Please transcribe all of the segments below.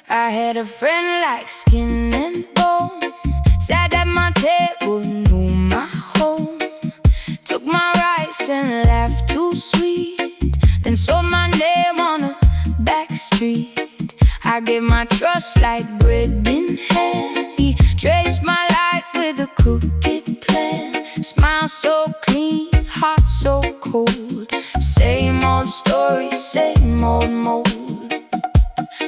I had a friend like skin and bone, sat at my table, knew my home, took my rice and laughed too sweet, then sold my name on a back street. I gave my trust like bread in hand. He traced my life with a crooked plan. Smile so clean, heart so cold. Same old story, same old mold.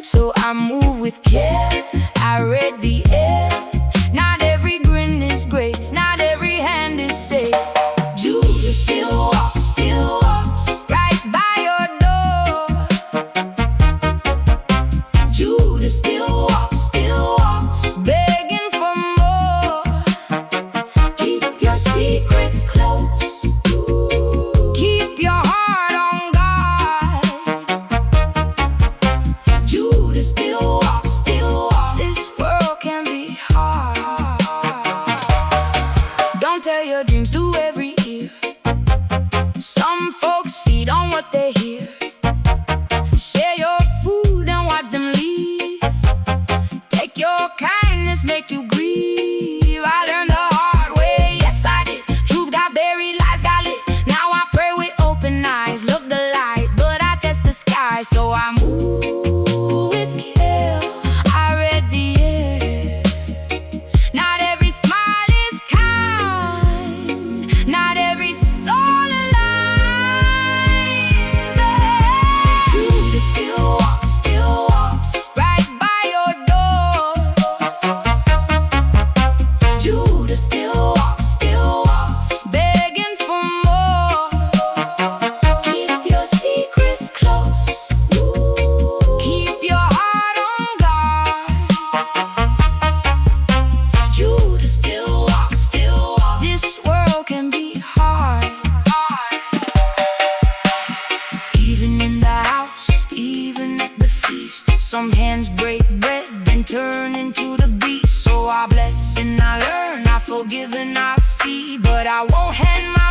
So I move with care, I read the air. Not every grin is grace, not every hand is safe. Judas still walks right by your door. Judas still walks, begging for more. Keep your secrets close, keep your heart on guard. Judas still walks, this world can be hard. Don't tell your dreams to every ear. Some folks feed on what they hear. Share your food and watch them leave. Take your kindness, make you grieve. I learned the hard way, yes I did. Truth got buried, lies got lit. Now I pray with open eyes. Look the light, but I test the sky. So I move with care, I read the air. Not every smile is kind, not every soul aligns. Judas still walks right by your door. Judas still walks, begging for more. Keep your secrets close, keep your heart on guard. Judas still walks, this world can be hard. Even in the house, even at the feast, some hands break bread and turn into the beast. So I bless and I learn, I forgive and I see, but I won't hand my